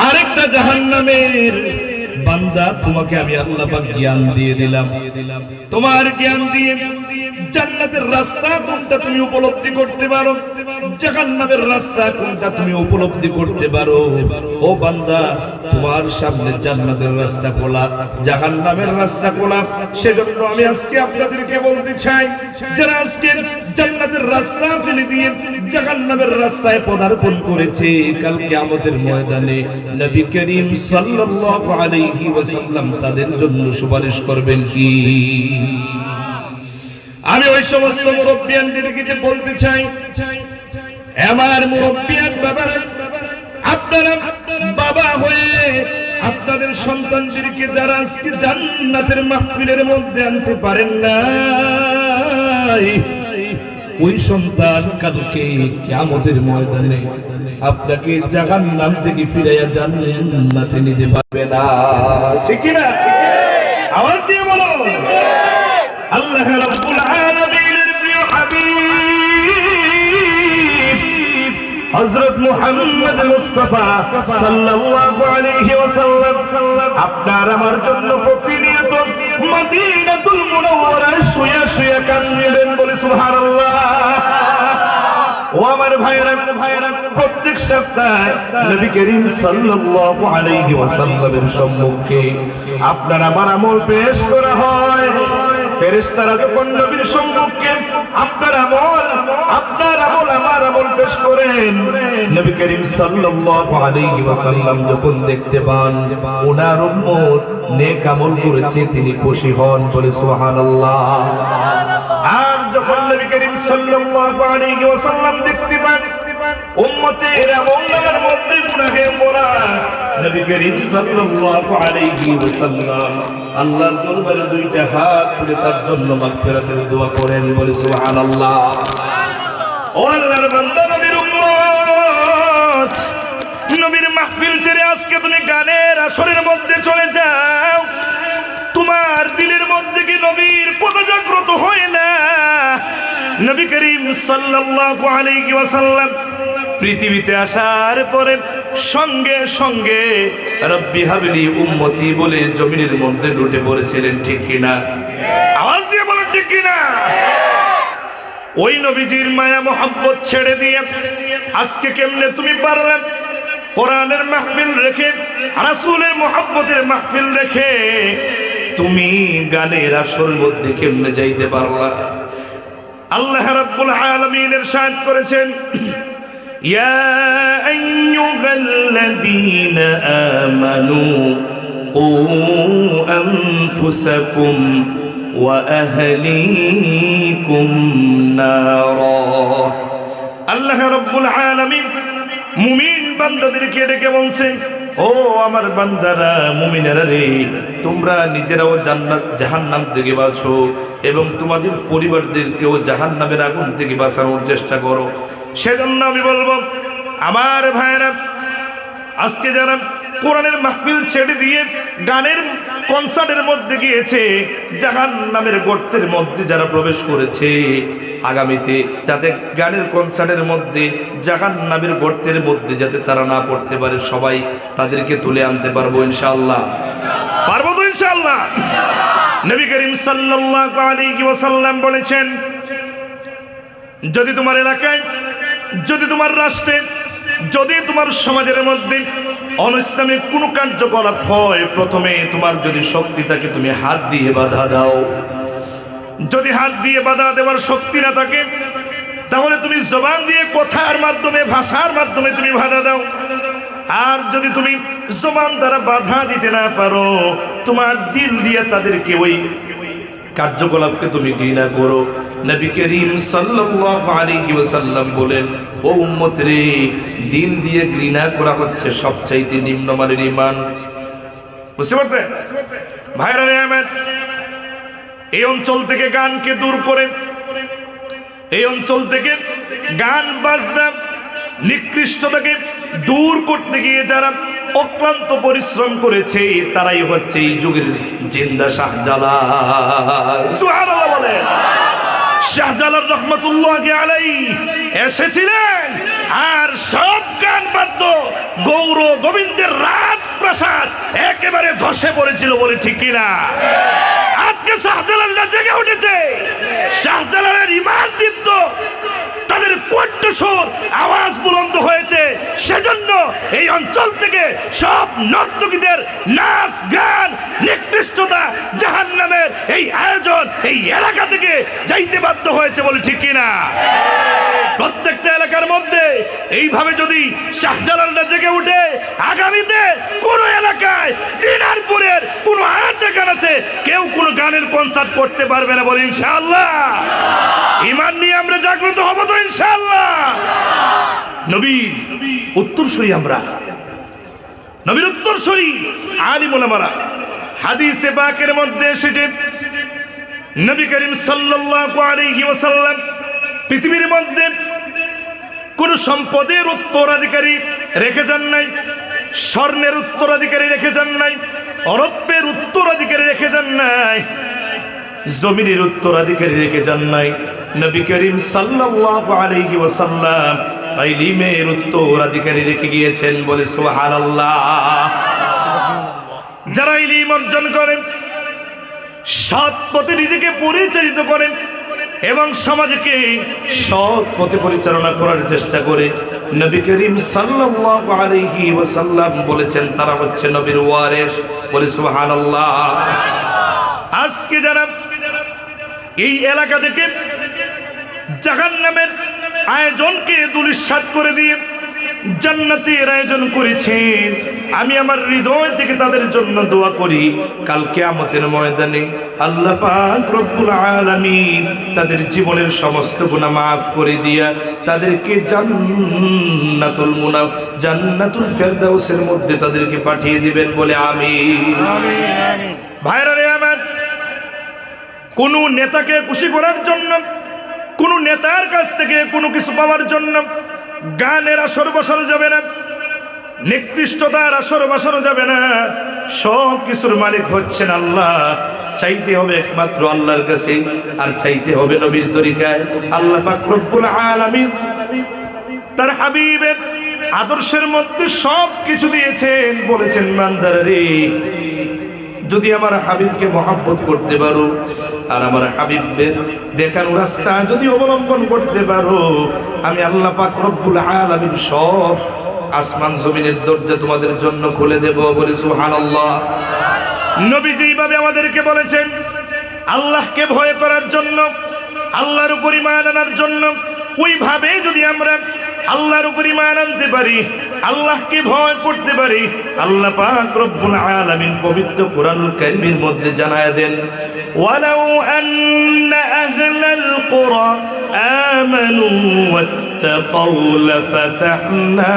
আরেকটা জাহান্নামের বান্দা তোমাকে আমি আল্লাহ পাক জ্ঞান দিয়ে দিলাম। তোমার জ্ঞান দিয়ে জান্নাতের রাস্তা কোনটা তুমি উপলব্ধি করতে পারো, জাহান্নামের রাস্তা কোনটা তুমি উপলব্ধি করতে পারো। ও বান্দা, তোমার সামনে জান্নাতের রাস্তা খোলা, জাহান্নামের রাস্তা খোলা। সেজন্য আমি আজকে আপনাদেরকে বলতে চাই, যারা আজকে জান্নাতের রাস্তা ফেলে দিয়ে জাহান্নামের রাস্তায় পদার্পণ করেছে, কাল কিয়ামতের ময়দানে নবী করিম সাল্লাল্লাহু আলাইহি ওয়াসাল্লাম তাদের জন্য সুপারিশ করবেন কি? আমি ওই সমস্ত মুরব্বিয়ানদেরকে বলতে চাই, আমার মুরব্বিয়ান বাবারা, আপনারা বাবা হয়ে আপনাদের সন্তানদেরকে যারা আজকে জান্নাতের মাহফিলের মধ্যে আনতে পারেন না, ওই সন্তান কালকে কিয়ামতের ময়দানে আপনাকে জাহান্নাম থেকে ফিরাইয়া জান্নাতে নিতে পারবে না। ঠিক কি না? আওয়াজ দিয়ে বলো। আল্লাহ রাব্বুল আলামিনের প্রিয় হাবিব হযরত মুহাম্মদ মুস্তাফা সাল্লাল্লাহু আলাইহি ওয়াসাল্লাম আপনার আমার জন্য প্রতিনিয়ত মদিনাতুল মুনাওয়ারায় শুয়ে শুয়ে কাঁদেন, বলে সুবহানাল্লাহ। ও আমার ভাইরা, প্রত্যেক সপ্তাহে নবী করিম সাল্লাল্লাহু আলাইহি ওয়াসাল্লামের সম্মুখে আপনার আমার আমল পেশ করা হয়। ফেরেশতারা যখন নবীর সম্মুখে আপনার আমল আমার আমল পেশ করেন, নবী করিম সাল্লাল্লাহু আলাইহি ওয়াসাল্লাম যখন দেখতে পান ওনার উম্মত নেক আমল করেছে, তিনি খুশি হন, বলে সুবহানাল্লাহ। আর যখন নবী করিম সাল্লাল্লাহু আলাইহি ওয়াসাল্লাম দেখতে পান উম্মতের আমলের মধ্যে গুনাহে মোরা, নবী করিম সাল্লাল্লাহু আলাইহি ওয়াসাল্লাম আল্লাহর দরবারে দুইটা হাত তুলে তার জন্য মাগফিরাতের দোয়া করেন, বলে সুবহানাল্লাহ। ও আল্লাহর বান্দা, নবীর উম্মত, নবীর মাহফিল ছেড়ে আজকে তুমি গানের আসরের মধ্যে চলে যাও, তোমার দিলের মধ্যে কি নবীর কথা জাগ্রত হয় না? নবী করিম সাল্লাল্লাহু আলাইহি ওয়াসাল্লাম পৃথিবীতে আসার পরে সঙ্গে সঙ্গে রব্বি হাবলি উম্মতি বলে জমিনের মধ্যে লুটে পড়েছিলেন, ঠিক কিনা? আওয়াজ দিয়ে বলেন, ঠিক কিনা? ওই নবীজির মায়া মোহাব্বত ছেড়ে দিয়ে আজকে কেমনে তুমি পারলে কোরআনের মাহফিল রেখে, রাসূলের মোহাব্বতের মাহফিল রেখে তুমি গানের আসরের মধ্যে কেমনে যাইতে পারলা? আল্লাহ রাব্বুল আলামিন ইরশাদ করেছেন, ইয়া আইয়ুহাল্লাযীনা আমানু কু আনফুসাকুম ওয়া আহলিকুম নারা। আল্লাহ রাব্বুল আলামিন মুমিন বান্দাদেরকে ডেকে বলছেন, ও আমার বান্দারা, মুমিনেরা রে, তোমরা নিজেরাও জান্নাত জাহান্নাম থেকে বাঁচো এবং তোমাদের পরিবারদেরকেও জাহান্নামের আগুন থেকে বাঁচানোর চেষ্টা করো। সেজন্য আমি বলবো, আমার ভাইরা, আজকে যারা কোরআনের মাহফিল ছেড়ে দিয়ে গানের কনসার্টের মধ্যে গিয়েছে, জাহান্নামের গর্তের মধ্যে যারা প্রবেশ করেছে, আগামীতে যাতে গানের কনসার্টের মধ্যে জাহান্নামের গর্তের মধ্যে যাতে তারা না পড়তে পারে, সবাই তাদেরকে তুলে আনতে পারবো ইনশাআল্লাহ। পারবো তো ইনশাআল্লাহ? নবী করিম সাল্লাল্লাহু আলাইহি ওয়াসাল্লাম বলেছেন, যদি তোমার এলাকায়, যদি তোমার রাষ্ট্রে, যদি তোমার সমাজের মধ্যে অনিসলামিক কোনো কার্যকলাপ হয়, প্রথমে তোমার যদি শক্তি থাকে তুমি হাত দিয়ে বাধা দাও। যদি হাত দিয়ে বাধা দেওয়ার শক্তি না থাকে, তাহলে তুমি জবান দিয়ে কথার মাধ্যমে, ভাষার মাধ্যমে তুমি বাধা দাও। আর যদি তুমি জবান দ্বারা বাধা দিতে না পারো, তোমার দিল দিয়ে তাদেরকে ওই কার্যকলাপকে তুমি ঘৃণা করো। নবী করিম সাল্লাল্লাহু আলাইহি ওয়াসাল্লাম বলেন, ও উম্মত রে, দিল দিয়ে ঘৃণা করা হচ্ছে সবচাইতে নিম্নমানের ঈমান। বুঝতে পারছেন ভাইরা রে আমার? এই অঞ্চল থেকে গানকে দূর করে, এই অঞ্চল থেকে গান বাজনা নিকৃষ্টতাকে দূর করতে গিয়ে যারা অক্লান্ত পরিশ্রম করেছে, তারাই হচ্ছে এই যুগের জিন্দা শাহজালাল। সুবহানাল্লাহ বলেন। শাহজালাল রহমাতুল্লাহি আলাইহি এসেছিলেন আর সব গান বাদ্য গৌর গোবিন্দের রাজপ্রাসাদ একেবারে ধসে পড়েছিল বলে ঠিক কিনা? আজকে শাহজালালরা জেগে উঠেছে, শাহজালালের ইমান দীপ্ত, তাদের কণ্ঠস্বর আওয়াজ বুলন্দ হয়েছে। সেজন্য এই অঞ্চল থেকে সব নর্তকীদের নাচ গান নিকৃষ্টতা জাহান্নামের এই আয়োজন এই এলাকা থেকে যাইতে বাধ্য হয়েছে বলে ঠিক কিনা? প্রত্যেকটা এলাকার মধ্যে এইভাবে যদি শাহজালালরা জেগে উঠে, আগামীতে কোন এলাকায় দিনারপুরের কোন আছে গান আছে কেউ কোন গানের কনসার্ট করতে পারবে না বলে ইনশাআল্লাহ। ঈমান নিয়ে আমরা জাগ্রত হব তো ইনশাআল্লাহ। নবীর উত্তরসূরি আমরা, নবীর উত্তরসূরি আলিম ওলামারা। হাদিসে পাকের মধ্যে এসেছে নবী করিম সাল্লাল্লাহু আলাইহি ওয়াসাল্লাম পৃথিবীর মধ্যে কোন সম্পদের উত্তরাধিকারী রেখে যান নাই, স্বর্ণের উত্তরাধিকারী রেখে যান নাই, রৌপ্যের উত্তরাধিকারী রেখে যান নাই, জমিনের উত্তরাধিকারী রেখে যান নাই। নবী করিম সাল্লাল্লাহু আলাইহি ওয়াসাল্লাম ইলমের উত্তরাধিকারী রেখে গিয়েছেন বলে সুবহানাল্লাহ। যারা ইলম অর্জন করেন, সৎ পথে নিজেকে পরিচালিত করেন এবং সমাজকে সৎ পথে পরিচালনা করার চেষ্টা করে, নবী করিম সাল্লাল্লাহু আলাইহি ওয়াসাল্লাম বলেছেন তারা হচ্ছে নবীর ওয়ারিস বলে সুবহানাল্লাহ। আজকে যারা এই এলাকা থেকে জাহান্নামের আয়োজনকে দুলিশাত করে দিয়ে জান্নাতের আয়োজন করেছেন, আমি আমার হৃদয় থেকে তাদের জন্য দোয়া করি কাল কিয়ামতের ময়দানে আল্লাহ পাক রব্বুল আলামিন তাদের জীবনের সমস্ত গুনাহ মাফ করে দিয়া তাদেরকে জান্নাতুল ফেরদাউসের মধ্যে তাদেরকে পাঠিয়ে দিবেন বলে আমিন। ভাইরা রে আমার, কোন নেতাকে খুশি করার জন্য, কোন নেতার কাছ থেকে কোনো কিছু পাওয়ার জন্য গানের আসর বসানো যাবে না, নিকৃষ্টতার আসর বসানো যাবে না। সব কিছুর মালিক হচ্ছেন আল্লাহ। চাইতে হবে একমাত্র আল্লাহর কাছে, আর চাইতে হবে নবীর তরিকায়। আল্লাহ পাক রব্বুল আলামিন তার হাবিবের আদর্শের মধ্যে সব কিছু দিয়েছেন। বলেছেন বান্দারা রে, যদি আমার হাবিবকে মহব্বত করতে পারো আর আমার হাবিবের দেখানো রাস্তা যদি অবলম্বন করতে পারো, আমি আল্লাহ পাক রব্বুল আলামিন সব আসমান জমিনের দরজা তোমাদের জন্য খুলে দেব বলে সুবহানাল্লাহ। নবী যেইভাবে আমাদেরকে বলেছেন আল্লাহকে ভয় করার জন্য, আল্লাহর উপর ঈমান আনার জন্য, ওইভাবে যদি আমরা আল্লাহর উপর ঈমান আনতে পারি, আল্লাহকে ভয় করতে পারি, আল্লাহ পাক রব্বুল আলামিন পবিত্র কোরআনুল কারীমের মধ্যে জানায় দেন, ওয়ালাউ আন্না আহলাল কুরা আমানু ওয়াত্তাকাউ লাফাতাহনা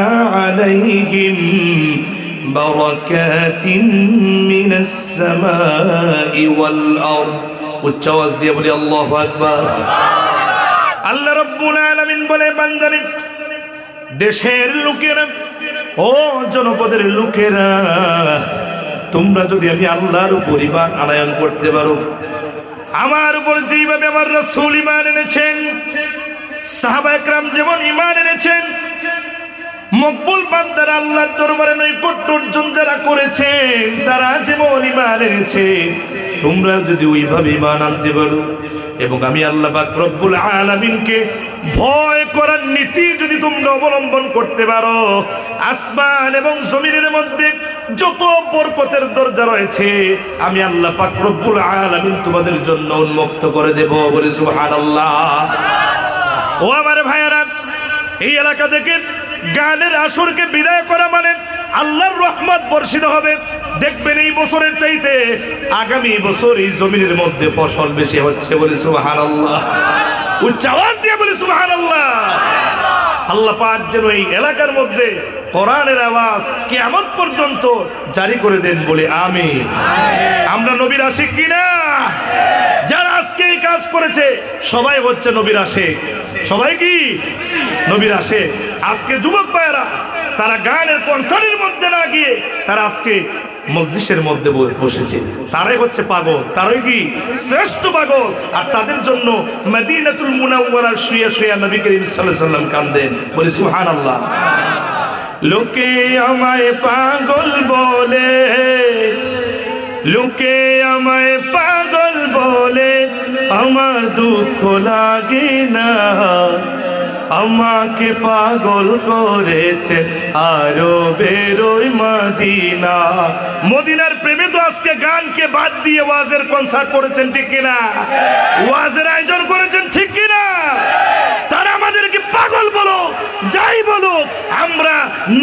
আলাইহিম বারাকাতিন মিনাস সামাই ওয়াল আরদ। উচ্চ আওয়াজ দিয়ে বলি আল্লাহু আকবার। আল্লাহ রব্বুল আলামিন বলে, বান্দারে, দেশের লোকেরা, ও জনপদের লোকেরা, তোমরা যদি আমি আল্লাহর উপর ঈমান আনয়ন করতে পারো, আমার উপর যেইভাবে আমার রাসূল ঈমান এনেছেন, সাহাবায়ে কেরাম যেমন ঈমান এনেছেন, মকবুল বান্দারা আল্লাহর দরবারে নৈকট্য অর্জন যারা করেছেন তারা যেমন ঈমান এনেছেন, তোমরা যদি ওইভাবে ঈমান আনতে পারো এবং আমি আল্লাহ পাক রব্বুল আলামিনকে ভয় করার নীতি যদি তোমরা অবলম্বন করতে পারো, আসমান এবং জমিনের মধ্যে যত বরকতের দরজা রয়েছে আমি আল্লাহ পাক রব্বুল আলামিন তোমাদের জন্য উন্মুক্ত করে দেব বলে সুবহানাল্লাহ। ও আমার ভাইয়েরা, এই এলাকা থেকে গানের আসরকে বিদায় করা মানে আল্লাহর রহমত বর্ষিত হবে। দেখবেন এই বছরের চাইতে আগামী বছর এই জমিনের মধ্যে ফসল বেশি হচ্ছে বলে সুবহানাল্লাহ। উচ্চ আওয়াজ দিয়ে বলে সুবহানাল্লাহ। আল্লাহ পাক যেন এই এলাকার মধ্যে কোরআনের আওয়াজ কিয়ামত পর্যন্ত জারি করে দেন বলে আমিন। আমরা নবীর আশিক কিনা? যারা আজকে এই কাজ করেছে সবাই হচ্ছে নবীর আশিক। সবাই কি নবীর আশিক? আজকে যুবক ভাইয়েরা তারা গানের কনসার্টের মধ্যে না গিয়ে তারা আজকে মজলিসের মধ্যে বসেছে, তারাই হচ্ছে পাগল, তারাই কি শ্রেষ্ঠ পাগল। আর তাদের জন্য মদিনাতুল মুনাওয়ারার শুয়ে শুয়ে নবী করিম সাল্লাল্লাহু আলাইহি ওয়াসাল্লাম কাঁদেন। বলি সুবহানাল্লাহ। লোকে আমায় পাগল বলে, লোকে আমায় পাগল বলে, আমার দুঃখ লাগে না, আমাকে পাগল করেছে আরো বেরোই মদিনা। মদিনার প্রেমে তো আজকে গানকে বাদ দিয়ে ওয়াজের কনসার্ট করেছেন, ঠিক কিনা? ওয়াজের আয়োজন করেছেন, ঠিক কিনা? তারা আমাদেরকে পাগল বলো, যাই বলো, আমরা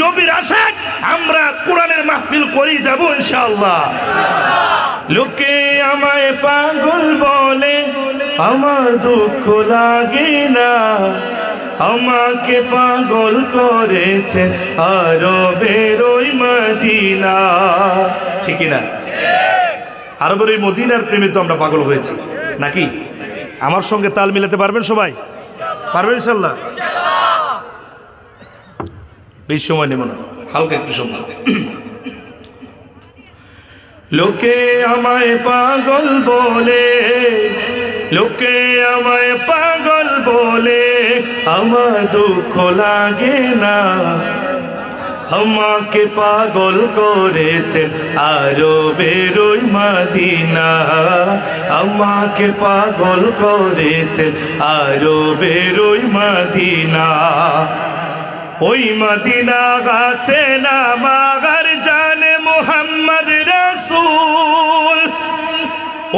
নবীর আশিক, আমরা কোরআনের মাহফিল করি যাব ইনশাআল্লাহ। লোকে আমায় পাগল বলে, আমার দুঃখ লাগে না, আমাকে পাগল করেছে আরো বেরোই মদিনা। ঠিক না? আরবের ওই মদিনার প্রেমে তো আমরা পাগল হয়েছি নাকি? আমার সঙ্গে তাল মিলাতে পারবেন সবাই? পারবেন ইনশাআল্লাহ? বেশি সময় নেব না, হালকা একটু সময়। লোকে আমায় পাগল বলে, লোকে আমায় পাগল বলে, আমার দুঃখ লাগে না, আমাকে পাগল করেছে আরো বেরোই মদিনা, আমাকে পাগল করেছে আরো বেরোই মদিনা। ওই মদিনা গাছে না মাগার জানে মোহাম্মদ রাসূল,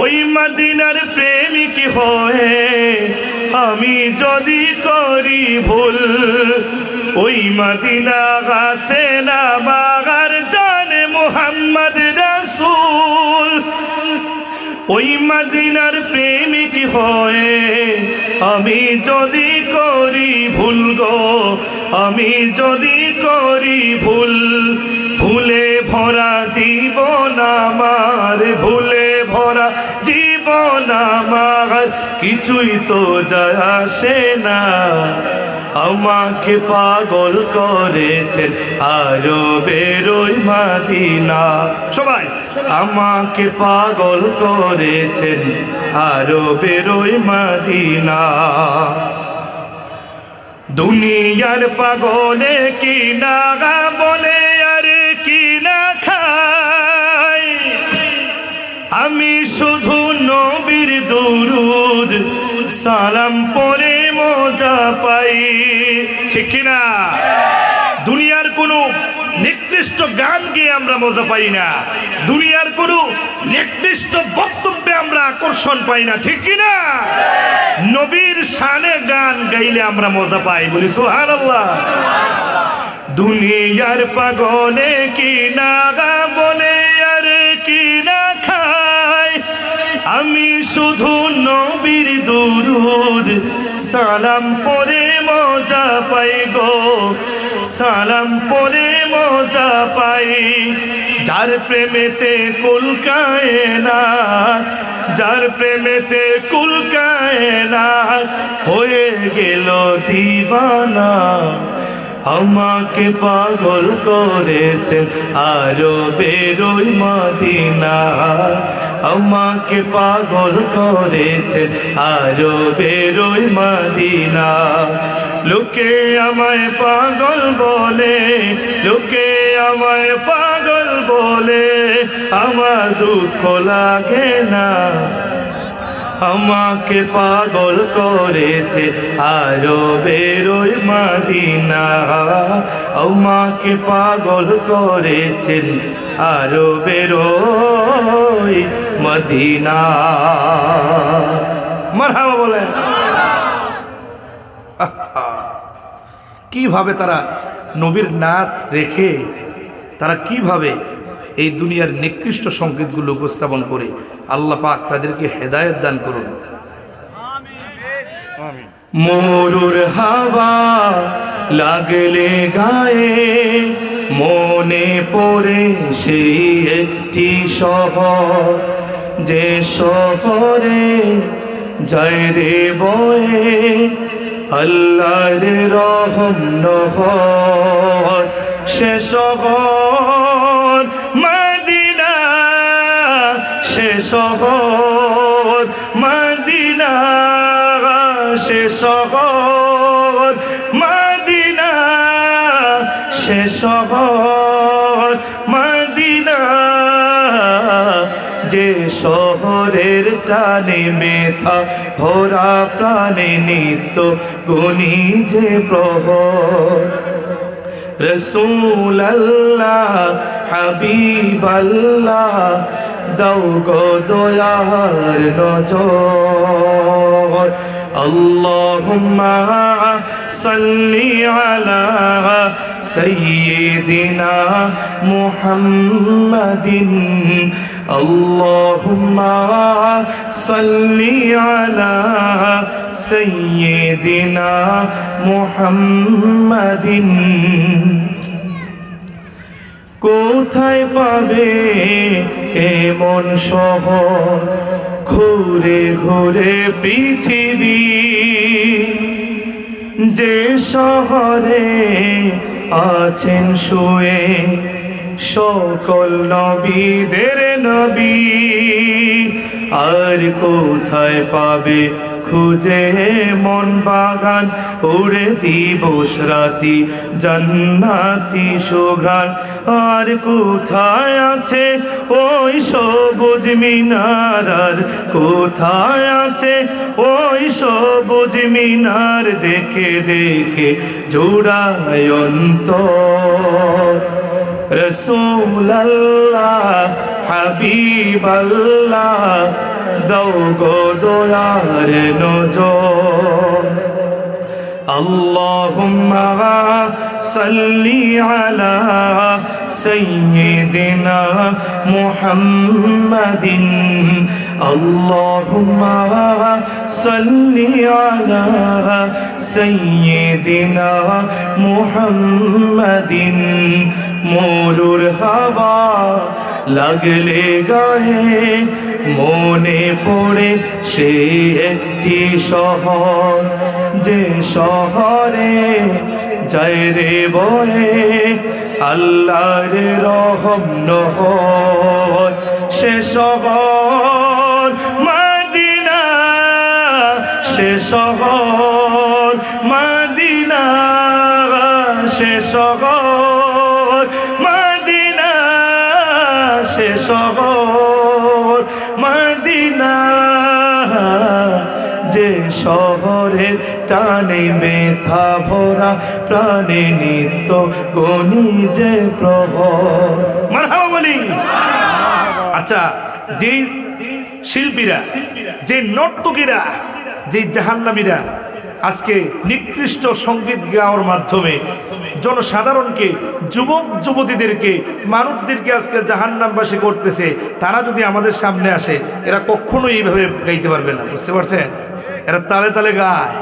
ওই মদিনার প্রেমিক হয়ে আমি যদি করি ভুল, ওই মদিনা গাছে না মাগার জানে মোহাম্মদ রাসূল, ওই মদিনার প্রেমিক হয়ে আমি যদি করি ভুল গো, আমি যদি করি ভুল, ভুলে ভরা জীবন আমার, ভুলে ভরা জীবন আমার, কিছুই তো যায় আসে না, আমাকে পাগল করেছেন আরো বেরোই মদিনা। সবাই আমাকে পাগল করেছেন আরো বেরোই মদিনা। দুনিয়ার পাগলে কি না বলে আর কি না খাই, আমি শুধু নবীর দুরুদ সালাম পড়ে মজা পাই। ঠিক না? দুনিয়ার কোনো নিকৃষ্ট গান গিয়ে আমরা মজা পাই না, দুনিয়ার কোনো নিকৃষ্ট বক্তব্যে আমরা আকর্ষণ পাই না, ঠিক কিনা? নবীর শানে গান গাইলে আমরা মজা পাই। বলি সুবহানাল্লাহ। দুনিয়ার পাগলে কি না বলে আর কি না খায়, আমি শুধু নবীর দুরুদ সালাম পড়ে মজা পাই গো, সালাম পড়ে মজা পাই। যার প্রেমেতে কুল কায়নাত, যার প্রেমেতে কুল কায়নাত হয়ে গেল দিওয়ানা, আমাকে পাগল করেছেন আরো বেরোই মদিনা, আমাকে পাগল করেছেন আরো বেরোই মদিনা। লোকে আমায় পাগল বলে, লোকে আমায় পাগল বলে, আমার দুঃখ লাগে না, আমাকে পাগল করেছে আরো বেরোই মদিনা, আমাকে পাগল করেছেন আরো বেরোই মদিনা। মারহাবা বলে। কিভাবে তারা নবীর নাত রেখে তারা কিভাবে এই দুনিয়ার নিকৃষ্ট সংকেতগুলো উপস্থাপন করে। আল্লাহ পাক তাদেরকে হেদায়েত দান করুন। মরুর হাওয়া লাগলে গায়ে, মনে পড়ে সেই একটি শহর, যে শহরে যায় রে বয়ে আল্লাহর রহম নহর, সে শহর মদিনা শহর মদিনা, সে শহর মদিনা, সে শহর মদিনা, যে শহরের টানে মেথা ভরা প্রাণে নিত্য গুনি যে প্রহর। রসূল আল্লাহ হাবিব আল্লাহ দাও গো দয়ার নজর। আল্লাহুম্মা সাল্লি আলা সাইয়্যিদিনা মুহাম্মাদিন, আল্লাহুম্মা সাল্লি আলা সাইয়্যিদিনা মুহাম্মাদিন। কোথায় পাবে এমন শহর, ঘুরে ঘুরে পৃথিবী, যে শহরে আছেন শুয়ে সকল নবীদের নবী। আর কোথায় পাবে খুঁজে মন বাগান, উড়ে দিবস রাতি জান্নাতি সুঘ্রাণ। আর কোথায় আছে ওই সবুজ মিনার, আর কোথায় আছে ওই সবুজ মিনার, দেখে দেখে জোড়ায় অন্তর। রসূল আল্লাহ হাবিব আল্লাহ দাও গো দয়ার নজর। আল্লাহুম্মা সাল্লি আলা সাইয়্যিদিনা মুহাম্মাদিন, আল্লাহুম্মা সাল্লি আলা সাইয়্যিদিনা মুহাম্মাদিন। মরুর হাওয়া লাগলে গায়ে মনে পড়ে সে একটি শহর, যে শহরে যায় রে বয়ে আল্লাহর রহম নহর। সে শহর মদিনা, সে শহর মদিনা, সে শহর মদিনা, সে শহর মদিনা, যে শহরে টানে মেথা ভরা প্রাণে নিত্য গনি যে প্রহর। মারহাবা বলি। আচ্ছা, যে শিল্পীরা, যে নর্তকীরা, যে জাহান্নামীরা আজকে নিকৃষ্ট সঙ্গীত গাওয়ার মাধ্যমে জনসাধারণকে, যুবক যুবতীদেরকে, মানুষদেরকে আজকে জাহান্নামবাসী করতেছে, তারা যদি আমাদের সামনে আসে, এরা কখনো এইভাবে গাইতে পারবে না। বুঝতে পারছেন? এরা তালে তালে গায়।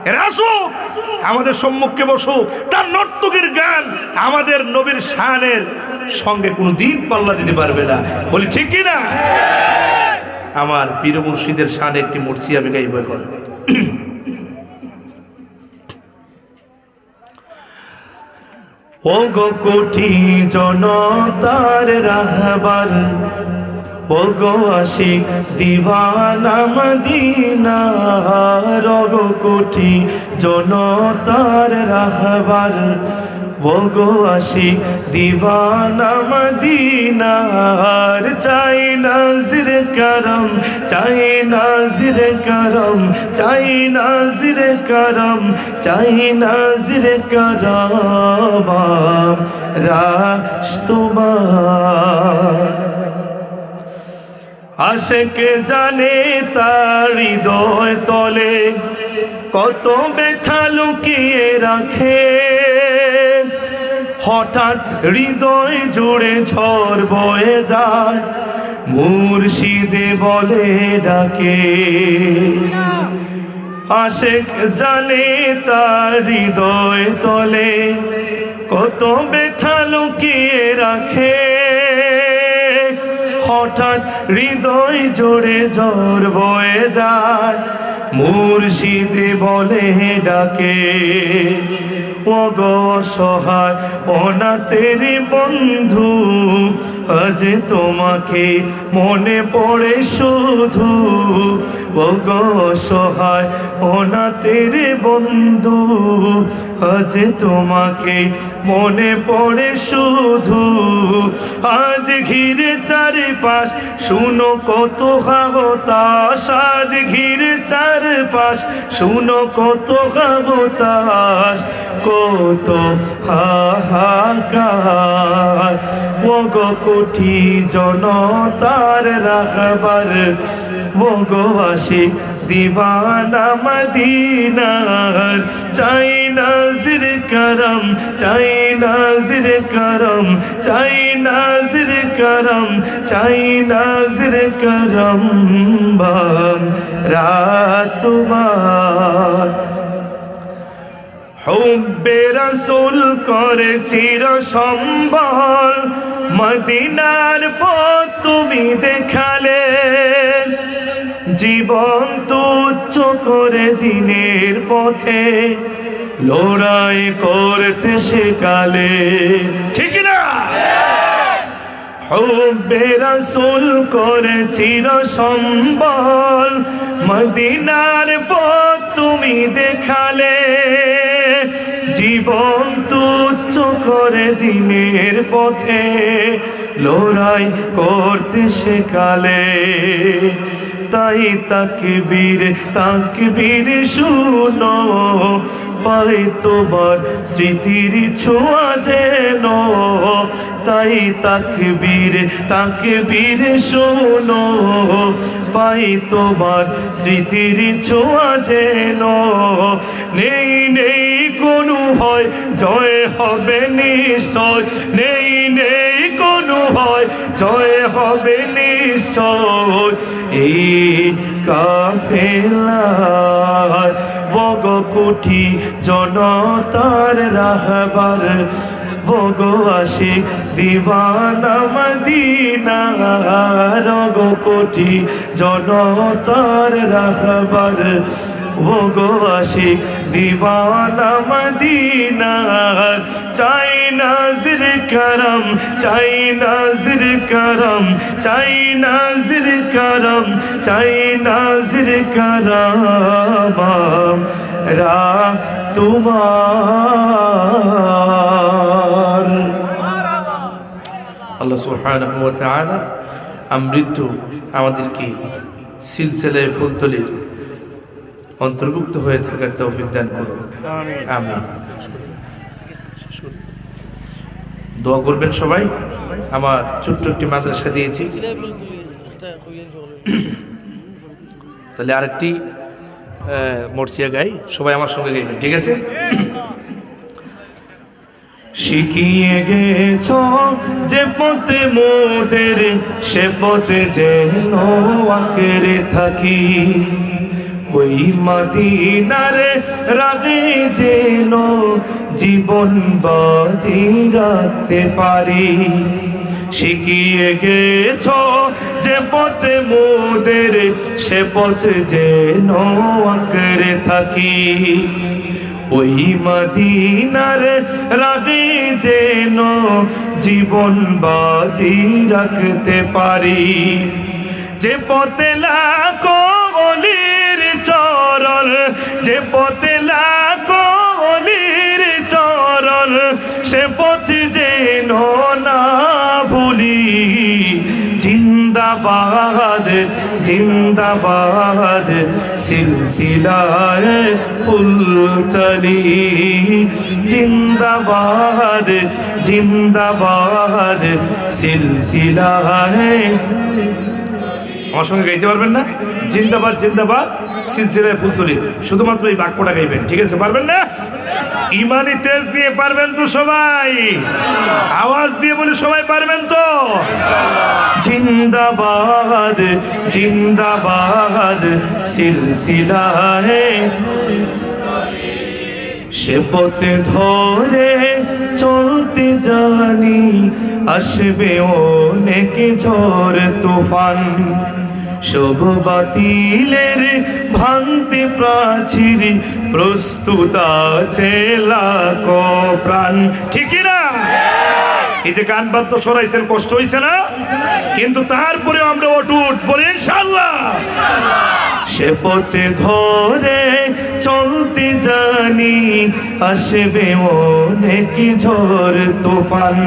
এরা আসুক, আমাদের সম্মুখে বসুক, তার নর্তকীর গান আমাদের নবীর শানের সঙ্গে কোনো দিন পাল্লা দিতে পারবে না। বলি ঠিক কি না? আমার পীর মুর্শিদের শানে একটি মুর্শি আমি গাইব এখন। ও গো কোটি জনতার রাহবার, ও গো আশিক দিওয়ানা মদিনার, ও গো কোটি জনতার রাহবার, ও গো আশিক দিওয়ানা মদিনার। চাই নাজির করম, চাই নাজির করম, চাই নাজির করম, চাই নাজির করম রাস তোমার। আশিক জানে তার হৃদয় তলে কত ব্যথা লুকিয়ে রাখে, হঠাৎ হৃদয় জুড়ে ঝড় বয়ে যায়, মুর্শিদে বলে ডাকে। আশিক জানে তার হৃদয় তলে কত ব্যথা লুকিয়ে রাখে, হঠাৎ হৃদয় জোরে ঝড় বয়ে যায়, মুর্শিদে বলে ডাকে। ও গো অসহায় অনাথের বন্ধু, আজ তোমাকে মনে পড়ে শুধু, ওগো সহায় অনাথের বন্ধু। আজ তোমাকে মনে পড়ে শুধু, আজ ঘিরে চারপাশ শুনো কত হাবতাস, আজ ঘিরে চারপাশ শুনো কত হাবতাস, কত হাহাকার। ওগো কোটি জনতার রাখবার, ওগো আশিক দিওয়ানা মদিনার। চাই নাজির করম, চাই নাজির করম, চাই নাজির করম, চাই নাজির করম। বাম রাত তোমার হুব্বে রাসূল করে চির সম্বল, মদিনার পথ তুমি দেখালে। জীবন তুচ্ছ করে দিনের পথে লড়াই করতে শেখালে। ঠিক না? হুব্বে রাসূল করে চির সম্বল, মদিনার পথ তুমি দেখালে। জীবন তুচ্ছ করে দিনের পথে লড়াই করতে শেখালে। তাই তাকবীর তাকবীর শুনো, পাই তোমার স্মৃতির ছোঁয়া যেন। তাই তাকবীর তাকবীর শোনো, পাই তোমার স্মৃতির ছোঁয়া যেন। নেই নেই কোনো ভয়, জয় হবে নিশ্চয়। নেই নেই কোনো ভয়, জয় হবে নিশ্চয়। এই কাফেলার ওগো কোটি জনতার রাহবার, ওগো আশিক দিওয়ানা মদিনার। ওগো কোটি জনতার রাহবার, ওগো আশিক দিওয়ানা মদিনার। চাই নাজির করম, চাই নাজির করম, চাই নাজির করম, চাই নাজির করম। রা তোমার। আল্লাহ সুবহানাহু ওয়া তাআলা আমৃত্য আমাদেরকে সিলসিলায়ে ফুলতলির অন্তর্ভুক্ত হয়ে থাকার তৌফিক দান করুন, আমিন। দোয়া করবেন সবাই। আমার ছোট্ট একটি মাদ্রাসা দিয়েছি, তাহলে আরেকটি মরসিয়া গাই, সবাই আমার সঙ্গে গাইবেন, ঠিক আছে? শিখিয়ে গেছ যে পথে মোদের, সে পথে যেন আঁকড়ে থাকি। ওই মদিনার রাহে যেন জীবন বাজি রাখতে পারি। শিখিয়ে গেছ যে পথে মোদের, সে পথে যেন আঁকড়ে থাকি। ওই মদিনার রাহে যেন জীবন বাজি রাখতে পারি। যে পথে লাখো অলির চরণ, যে পথে লাখো অলির চরণ, সে পথ যেন না ভুলি। জিন্দাবাদ জিন্দাবাদ সিলসিলায়ে ফুলতলি। জিন্দাবাদ জিন্দাবাদ সিলসিলায়ে। আমার সঙ্গে গাইতে পারবেন না? জিন্দাবাদ জিন্দাবাদ সিলসিলায়ে ফুলতলি, শুধুমাত্র এই বাক্যটা গাইবেন, ঠিক আছে? পারবেন না? ইমানি তেজ দিয়ে পারবেন তো সবাই? আওয়াজ দিয়ে বলে সবাই পারবেন তো? জিন্দাবাদ জিন্দাবাদ সিলসিলায়ে। সে পথে ধরে চলতে জানি, আসবে অনেক ঝড় তুফান। সব বাতিলের ভাঙতে প্রাচীর, প্রস্তুত আছে লাখো প্রাণ। ঠিক না? এই যে গান বাদ্য সরাইছেন, কষ্ট হয়েছে না? কিন্তু তারপরে আমরা অটুট বলি ইনশাআল্লাহ। সে পথে ধরে চলতে জানি, আসবে অনেক ঝড় তুফান,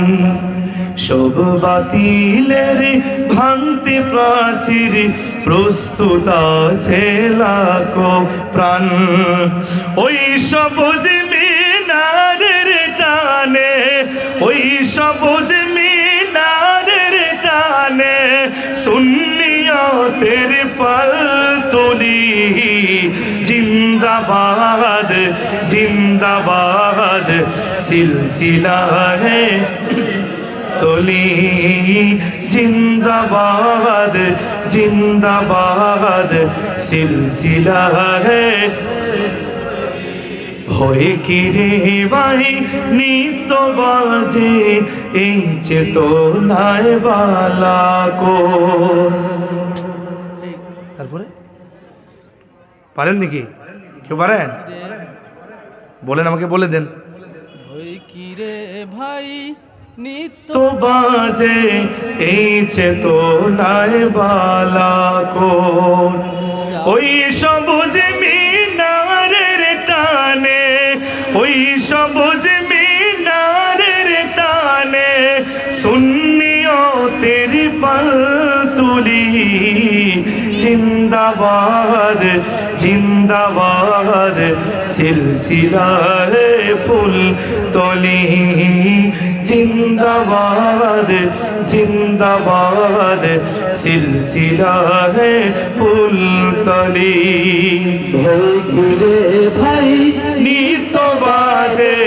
সব বাতিলের ভাঙতে প্রাচীর, প্রস্তুত আছে লাখো প্রাণ। ওই সবুজ মিনারের টানে, ওই সবুজ মিনারের টানে, সুন্নিয়তের পাল তুলি, জিন্দাবাদ জিন্দাবাদ সিলসিলাহে তলি, জিন্দাবাদ জিন্দাবাদ সিলসিলাহে। হয়ে কিরে ভাই নিত্য বাজে, এই চেতনায় বালাকো। তারপরে পারেন নাকি? কেউ পারেন? বলেন, আমাকে বলে দেন। ওই কিরে ভাই নিত্য তো বাজে, এই চেতনায় বালাকো, ওই সবুজ মিনারের টানে, ওই সবুজ মিনারের টানে, সুন্নিয়তের পাল তুলি, জিন্দাবাদ জিন্দাবাদ সিলসিলায়ে ফুল তলি, জিন্দাবাদ জিন্দাবাদ সিলসিলায়ে ফুল তলি। ঘিরে ভাই নিত্য বাজে,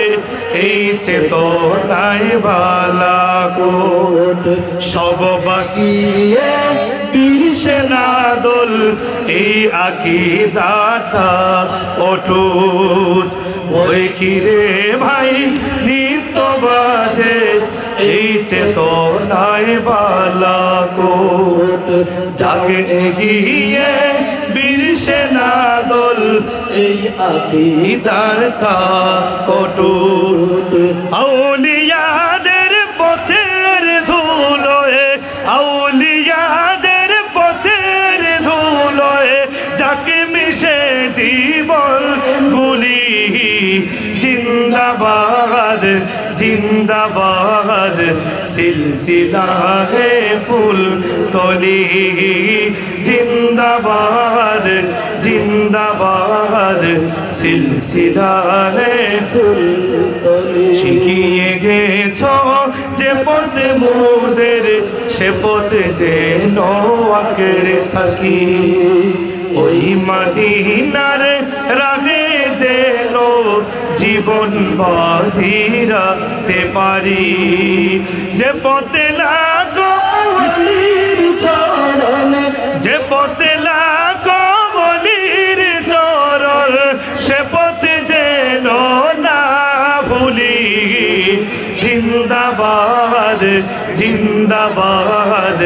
এই চেতনায় বালাকো, সব বাকি বীর সেনাদল, এই আকীদাটা অটুট। ওই কিরে ভাই নিত্য বাজে, এই চেতনায় বালাকো, যাকে এগিয়ে বীর সেনাদল, এই আকীদাটা অটুট। আউলিয়াদের পথের ধুলোয়, আউলিয়াদের পথের ধুলোয়, যাকে মিশে জীবন গুলি, জিন্দাবাদ জিন্দাবাদ সিলসিলায়ে ফুল তলি, জিন্দাবাদ জিন্দাবাদ সিলসিলায়ে ফুল তলি। শিখিয়ে গেছ যে পথে মোদের, সে পথে যেন আঁকড়ে থাকি, ওই মদিনার রাহে যেন জীবন বাজি রাখতে পারি, যে পথে লাগো যে পথে লাগো বলির চরণ, সে পথে যেন না ভুলি, জিন্দাবাদ জিন্দাবাদ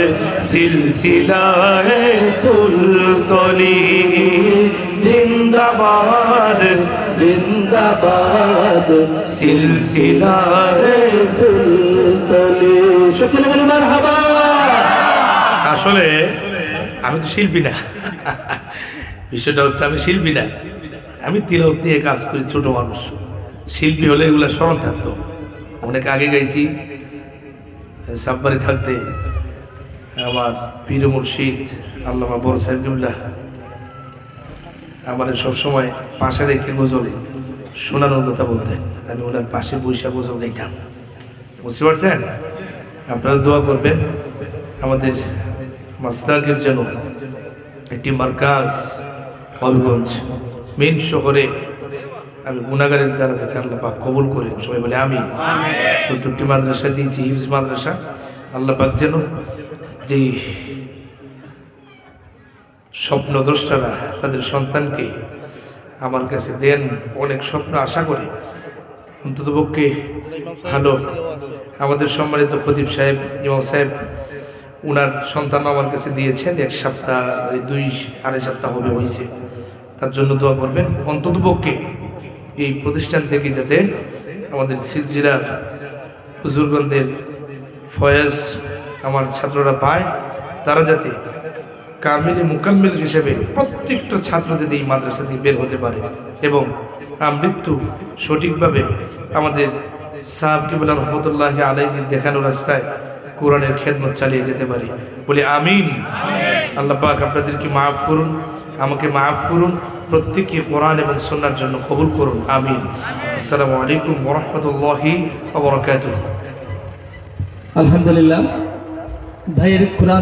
সিলসিলায়ে ফুল তলি, জিন্দাবাদ জিন্দাবাদ সিলসিলায়ে ফুল তলি। সকলে বলি মারহাবা। আসলে আমি তো শিল্পী না, বিষয়টা হচ্ছে আমি শিল্পী না, আমি তিলক দিয়ে কাজ করি, ছোট মানুষ। শিল্পী হলে এগুলো স্মরণ থাকতো। অনেক আগে গাইছি, সাববারি থাকতে আমার পীর মুর্শিদ আল্লামা বড় সাহেবুল্লাহ আমার সবসময় পাশে রেখে গজল শোনানোর কথা বলতেন। আমি ওনার পাশে বৈশা গজল গাইতাম। বুঝতে পারছেন? আপনারা দোয়া করবেন আমাদের মাসদাকের যেন একটি মার্কাজ হবিগঞ্জ মেন শহরে আমি গুনাগারের দ্বারা যাতে আল্লাহ পাক কবুল করেন। সবাই বলে আমি। ছোট্ট মাদ্রাসা দিয়েছি, হিফজ মাদ্রাসা। আল্লাহ পাক যেন যেই স্বপ্নদ্রষ্টারা তাদের সন্তানকে আমার কাছে দেন, অনেক স্বপ্ন আশা করে, অন্ততপক্ষে ভালো। আমাদের সম্মানিত খতিব সাহেব, ইমাম সাহেব, উনার সন্তান আমার কাছে দিয়েছেন। এক সপ্তাহ, 2-2.5 সপ্তাহ হবে হয়েছে। তার জন্য দোয়া করবেন। অন্ততপক্ষে এই প্রতিষ্ঠান থেকে যাতে আমাদের সিলসিলার হুজুরগণদের ফয়েজ আমার ছাত্ররা পায়, তারা যাতে কামিলে মুকাম্মিল হিসেবে প্রত্যেকটা ছাত্র যদি এই মাদ্রাসা থেকে বের হতে পারে এবং মৃত্যু সঠিকভাবে আমাদের সাহেব কিবলা রহমতুল্লাহ আলাইহির দেখানো রাস্তায় কোরআনের খেদমত চালিয়ে যেতে পারি, বলি আমিন। আল্লাহ পাক আপনাদেরকে মাফ করুন, আমাকে মাফ করুন, প্রত্যেককে কোরআন এবং সুন্নাহর জন্য কবুল করুন, আমিন। আসসালামু আলাইকুম ওয়া রাহমাতুল্লাহি ওয়া বারাকাতুহু। আলহামদুলিল্লাহ ভাইয়ের কোরআন